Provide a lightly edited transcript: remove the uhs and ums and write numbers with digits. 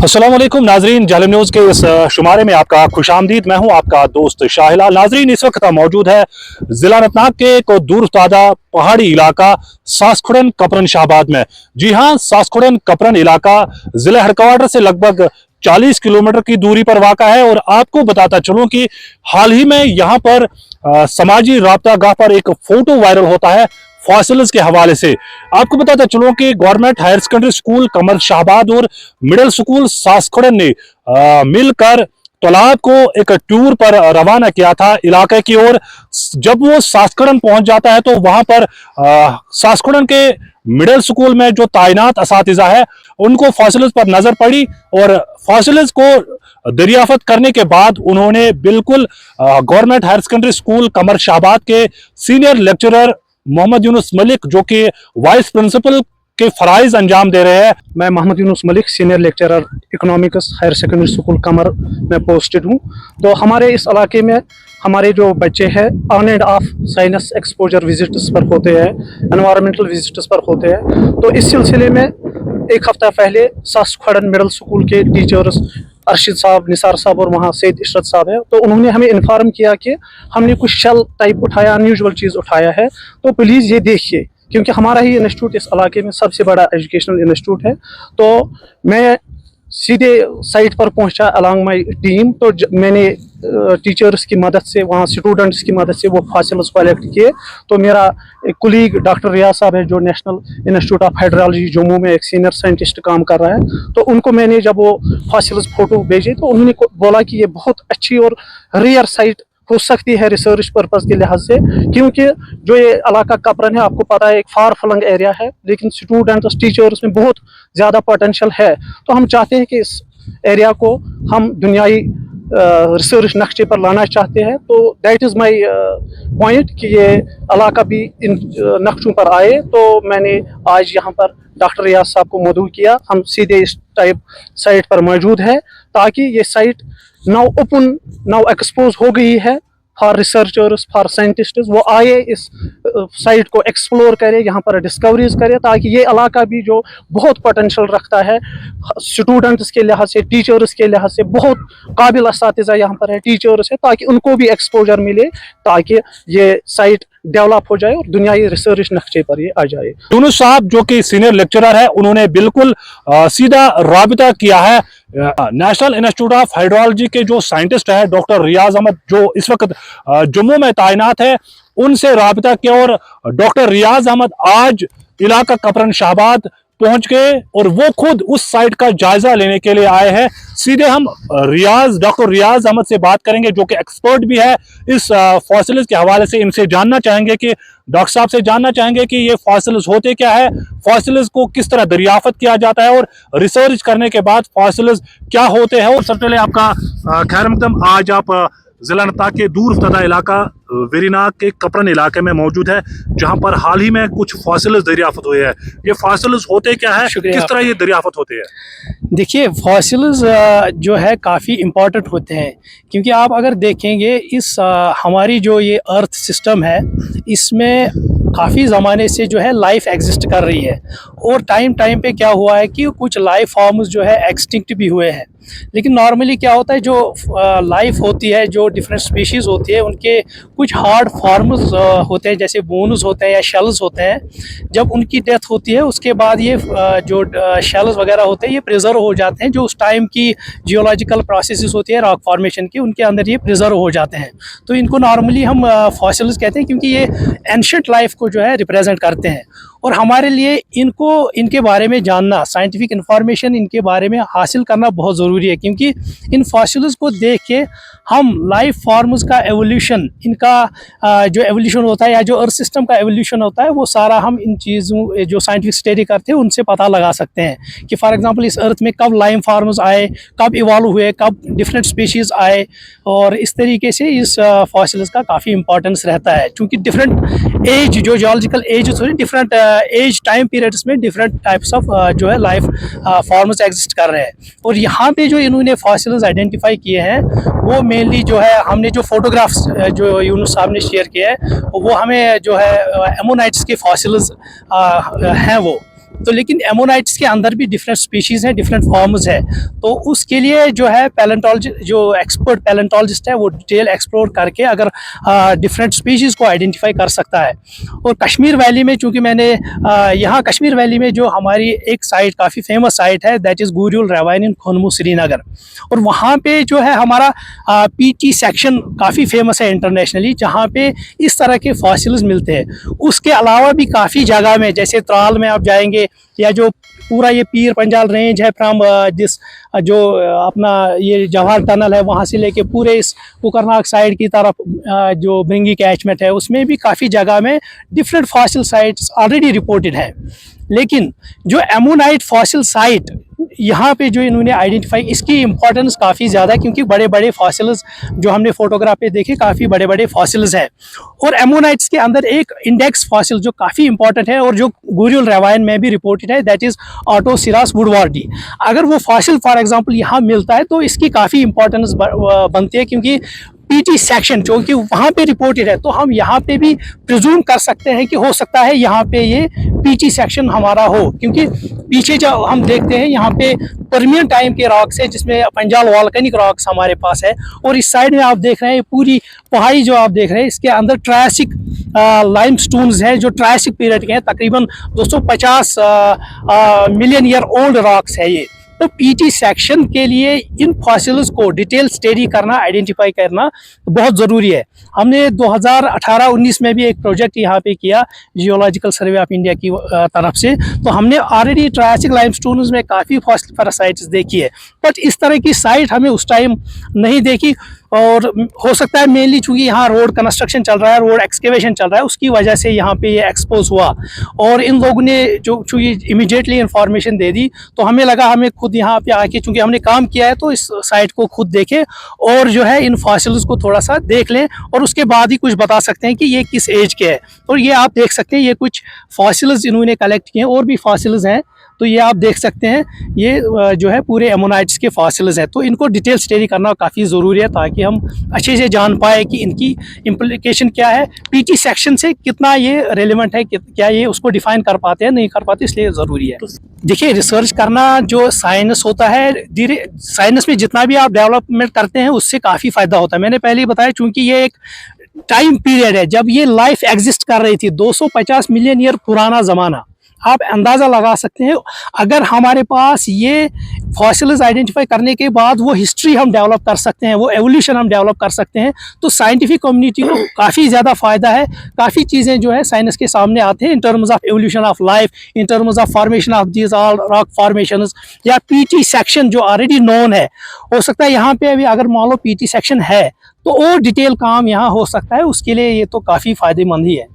अस्सलाम वालेकुम नाजरीन, जालिम न्यूज़ के इस शुमारे में आपका खुशामदीद। मैं हूं आपका दोस्त शाहिलाल। नाजरीन, इस वक्त मौजूद है जिला अनंतनाग के एक दूर दराज पहाड़ी इलाका सासखुड़न कपरन शाहबाद में। जी हां, सासखुड़न कपरन इलाका जिला हेडक्वार्टर से लगभग 40 किलोमीटर की दूरी पर वाक़ा है। और आपको बताता चलूं कि हाल ही में यहाँ पर समाजी राब्ता गाह पर एक फोटो वायरल होता है फॉसिल्स के हवाले से। आपको बताता चलूं कि गवर्नमेंट हायर सेकेंडरी स्कूल कमर शाहबाद और मिडिल स्कूल सासखुड़न ने मिलकर तालाब को एक टूर पर रवाना किया था इलाके की ओर। जब वो सासखुड़न पहुंच जाता है तो वहां पर सासखुड़न के मिडिल स्कूल में जो तैनात असातिज़ा है उनको फॉसिल्स पर नजर पड़ी और फॉसिल्स को दरियाफत करने के बाद उन्होंने बिल्कुल गवर्नमेंट हायर सेकेंडरी स्कूल कमर शाहबाद के सीनियर लेक्चरर मोहम्मद यूनुस मलिक, जो कि वाइस प्रिंसिपल के फराइज अंजाम दे रहे हैं। मैं Mohammad Yunus Malik, senior lecturer economics higher secondary school कमर में पोस्टेड हूँ। तो हमारे इस इलाके में हमारे जो बच्चे हैं on end of science exposure visits पर होते हैं, एनवायरमेंटल विजिट्स पर होते हैं। तो इस सिलसिले में एक हफ्ता पहले सासखुड़न मिडिल स्कूल के टीचर्स अरशद साहब, निसार साहब और वहाँ सैयद इशरत साहब है, तो उन्होंने हमें इन्फॉर्म किया कि हमने कुछ शेल टाइप उठाया, अनयूजुअल चीज़ उठाया है, तो प्लीज़ ये देखिए, क्योंकि हमारा ही इंस्टीट्यूट इस इलाके में सबसे बड़ा एजुकेशनल इंस्टीट्यूट है। तो मैं सीधे साइट पर पहुंचा अलॉन्ग माई टीम। तो मैंने टीचर्स की मदद से, वहाँ स्टूडेंट्स की मदद से वो फॉसिल्स कलेक्ट किए। तो मेरा एक कुलीग डॉक्टर रियाज साहब है, जो national institute of hydrology Jammu में एक सीनियर साइंटिस्ट काम कर रहा है, तो उनको मैंने जब वो फॉसिल्स फोटो भेजे तो उन्होंने बोला कि ये बहुत अच्छी और रेयर साइट हो सकती है रिसर्च पर्पज़ के लिहाज से, क्योंकि जो ये इलाका कपरन है, आपको पता है एक फार फ्लंग एरिया है, लेकिन स्टूडेंट्स टीचर्स में बहुत ज़्यादा पोटेंशियल है। तो हम चाहते हैं कि इस एरिया को हम दुनियाई रिसर्च नक्शे पर लाना चाहते हैं। तो दैट इज़ माई पॉइंट कि ये इलाका भी इन नक्शों पर आए। तो मैंने आज यहाँ पर डॉक्टर रियाज साहब को मदऊ किया। हम सीधे इस टाइप साइट पर मौजूद है ताकि ये site now open, now expose हो गई है फॉर रिसर्चर्स, फॉर साइंटिस्ट्स। वो आए, इस साइट को एक्सप्लोर करें, यहाँ पर डिस्कवरीज करें, ताकि ये इलाका भी जो बहुत पोटेंशियल रखता है स्टूडेंट्स के लिहाज से, टीचर्स के लिहाज से, बहुत काबिल असातिज़ा यहाँ पर है, टीचर्स है, ताकि उनको भी एक्सपोजर मिले, ताकि ये साइट डेवलप हो जाए और दुनियाई रिसर्च नक्शे पर ये आ जाए। यूनुस साहब जो कि सीनियर लेक्चरर है, उन्होंने बिल्कुल सीधा राबिता किया है नेशनल इंस्टीट्यूट ऑफ हाइड्रोलॉजी के जो साइंटिस्ट है डॉक्टर रियाज अहमद, जो इस वक्त जम्मू में तैनात है, उनसे राबिता किया। और डॉक्टर रियाज अहमद आज इलाका कपरन शाहबाद पहुंच गए और वो खुद उस साइट का जायजा लेने के लिए आए हैं। सीधे हम डॉक्टर रियाज अहमद से बात करेंगे, जो कि एक्सपर्ट भी है इस फॉसिल्स के हवाले से। इनसे जानना चाहेंगे कि डॉक्टर साहब से जानना चाहेंगे कि ये फॉसिल्स होते क्या है, फॉसिल्स को किस तरह दरियाफत किया जाता है और रिसर्च करने के बाद फॉसिल्स क्या होते हैं। और सबसे पहले आपका खैर मकदम। आज आप जिला अनंतनाग के दूर दराज इलाका वेरीनाग के कपरन इलाके में मौजूद है, जहां पर हाल ही में कुछ फॉसिल्स दरियाफत हुए हैं। ये फॉसिल्स होते क्या है, किस तरह ये दरियाफत होते हैं? देखिए, फॉसिल्स जो है काफ़ी इम्पॉर्टेंट होते हैं, क्योंकि आप अगर देखेंगे इस हमारी जो ये अर्थ सिस्टम है, इसमें काफ़ी ज़माने से जो है लाइफ एग्जिस्ट कर रही है। और टाइम टाइम पे क्या हुआ है कि कुछ लाइफ फॉर्म्स जो है एक्सटिंक्ट भी हुए हैं। लेकिन नॉर्मली क्या होता है, जो लाइफ होती है, जो डिफरेंट स्पीशीज़ होती है, उनके कुछ हार्ड फॉर्म्स होते हैं, जैसे बोन्स होते हैं या शेल्स होते हैं। जब उनकी डेथ होती है उसके बाद ये जो शेल्स वगैरह होते हैं ये प्रिजर्व हो जाते हैं। जो उस टाइम की जियोलॉजिकल प्रोसेसेस होती है रॉक फॉर्मेशन की, उनके अंदर ये प्रिजर्व हो जाते हैं। तो इनको नॉर्मली हम फॉसिल्स कहते हैं, क्योंकि ये एंशिएंट लाइफ को जो है रिप्रेजेंट करते हैं। और हमारे लिए इनको, इनके बारे में जानना, साइंटिफिक इंफॉर्मेशन इनके बारे में हासिल करना बहुत ज़रूरी है, क्योंकि इन फॉसिल्स को देख के हम लाइफ फॉर्म्स का एवोल्यूशन, इनका जो एवोल्यूशन होता है या जो अर्थ सिस्टम का एवोल्यूशन होता है, वो सारा हम इन चीज़ों जो साइंटिफिक स्टडी करते हैं उनसे पता लगा सकते हैं कि फॉर एग्जांपल इस अर्थ में कब लाइफ फॉर्म्स आए, कब इवॉल्व हुए, कब डिफरेंट स्पीशीज़ आए। और इस तरीके से इस फॉसिल्स का काफ़ी इंपॉर्टेंस रहता है, क्योंकि डिफरेंट एज, जो जियोलॉजिकल एज होती है, डिफरेंट एज टाइम पीरियड्स में डिफरेंट टाइप्स ऑफ जो है लाइफ फॉर्म्स एग्जिस्ट कर रहे हैं। और यहाँ पे जो इन्होंने फॉसिल्स आइडेंटिफाई किए हैं, वो मेनली जो है, हमने जो फोटोग्राफ्स जो यूनुस साहब ने शेयर किए हैं, वो हमें जो है एमोनाइट्स के फॉसिल्स हैं वो। तो लेकिन एमोनाइट्स के अंदर भी डिफरेंट स्पीशीज़ हैं, डिफरेंट फॉर्म्स है। तो उसके लिए जो है पैलेंटोलॉजिस्ट, जो एक्सपर्ट पैलेंटोलॉजिस्ट है, वो डिटेल एक्सप्लोर करके अगर डिफरेंट स्पीशीज़ को आइडेंटिफाई कर सकता है। और कश्मीर वैली में, चूँकि मैंने यहाँ कश्मीर वैली में जो हमारी एक साइट काफ़ी फेमस साइट है, दैट इज़ गुरुल रवाइन इन खोनमू श्रीनगर, और वहाँ पे जो है हमारा पीटी सेक्शन काफ़ी फेमस है इंटरनेशनली, जहाँ पे इस तरह के फॉसिल्स मिलते हैं। उसके अलावा भी काफ़ी जगह में, जैसे त्राल में आप जाएंगे, या जो पूरा ये पीर पंजाल रेंज है फ्राम जिस जो अपना ये जवाहर टनल है वहाँ से लेके पूरे इस कुकरनाग साइड की तरफ जो भृंगी कैचमेंट है, उसमें भी काफ़ी जगह में different fossil sites already reported है। लेकिन जो एमोनाइट फॉसिल साइट यहाँ पे जो इन्होंने आइडेंटिफाई, इसकी इम्पोर्टेंस काफ़ी ज़्यादा है, क्योंकि बड़े बड़े फॉसिल्स जो हमने फोटोग्राफ पे देखे, काफ़ी बड़े बड़े फॉसिल्स हैं। और एमोनाइट्स के अंदर एक इंडेक्स फॉसिल जो काफ़ी इंपॉर्टेंट है और जो गुरुल रवाइन में भी रिपोर्टेड है, दैट इज़ ऑटोसिरास वुडवार्डी। अगर वो फॉसिल फॉर एग्जांपल यहाँ मिलता है तो इसकी काफ़ी इंपॉर्टेंस बनती है, क्योंकि पीटी सेक्शन जो कि वहाँ पे रिपोर्टेड है, तो हम यहाँ पे भी प्रिज्यूम कर सकते हैं कि हो सकता है यहाँ पे ये पीटी सेक्शन हमारा हो, क्योंकि पीछे जो हम देखते हैं यहाँ पे परमियन टाइम के रॉक्स है, जिसमें पंजाल वॉल्केनिक रॉक्स हमारे पास है। और इस साइड में आप देख रहे हैं पूरी पहाड़ी जो आप देख रहे हैं, इसके अंदर ट्रायसिक लाइमस्टोन्स हैं जो ट्रायसिक पीरियड के हैं, तकरीबन 250 मिलियन ईयर ओल्ड रॉक्स है ये। तो पीटी सेक्शन के लिए इन फॉसिल्स को डिटेल स्टडी करना, आइडेंटिफाई करना बहुत ज़रूरी है। हमने 2018-19 में भी एक प्रोजेक्ट यहाँ पे किया जियोलॉजिकल सर्वे ऑफ इंडिया की तरफ से, तो हमने ऑलरेडी ट्रायसिक लाइमस्टोन्स में काफ़ी फॉसिल पैरासाइट्स देखी है, बट इस तरह की साइट हमें उस टाइम नहीं देखी। और हो सकता है मेनली चूँकि यहाँ रोड कंस्ट्रक्शन चल रहा है, रोड एक्सकेवेशन चल रहा है, उसकी वजह से यहाँ पे ये एक्सपोज हुआ। और इन लोगों ने जो चूँकि इमीडिएटली इंफॉर्मेशन दे दी, तो हमें लगा हमें खुद यहाँ पे आके, चूँकि हमने काम किया है, तो इस साइट को खुद देखें और जो है इन फॉसिल्स को थोड़ा सा देख लें, और उसके बाद ही कुछ बता सकते हैं कि ये किस एज के है। और ये आप देख सकते हैं, ये कुछ फॉसिल्स इन्होंने कलेक्ट किए हैं, और भी फॉसिल्स हैं, तो ये आप देख सकते हैं, ये जो है पूरे एमोनाइट्स के फॉसिल्स हैं। तो इनको डिटेल स्टडी करना काफ़ी ज़रूरी है, ताकि हम अच्छे से जान पाए कि इनकी इम्प्लीकेशन क्या है, पीटी सेक्शन से कितना ये रेलेवेंट है, क्या ये उसको डिफाइन कर पाते हैं, नहीं कर पाते, इसलिए ज़रूरी है। देखिए, रिसर्च करना जो साइंस होता है, धीरे साइंस में जितना भी आप डेवलपमेंट करते हैं उससे काफ़ी फ़ायदा होता है। मैंने पहले ही बताया, चूँकि ये एक टाइम पीरियड है जब ये लाइफ एग्जिस्ट कर रही थी, 250 मिलियन ईयर पुराना ज़माना, आप अंदाज़ा लगा सकते हैं। अगर हमारे पास ये फॉसिल्स आइडेंटिफाई करने के बाद वो हिस्ट्री हम डेवलप कर सकते हैं, वो एवोल्यूशन हम डेवलप कर सकते हैं, तो साइंटिफिक कम्युनिटी को काफ़ी ज़्यादा फ़ायदा है। काफ़ी चीज़ें जो है साइंस के सामने आते हैं in terms of evolution of life, in terms of formation of these all rock formations, या पीटी सेक्शन जो ऑलरेडी नोन है। हो सकता है यहाँ पे अभी अगर मान लो पीटी सेक्शन है, तो और डिटेल काम यहाँ हो सकता है, उसके लिए ये तो काफ़ी फ़ायदेमंद ही है।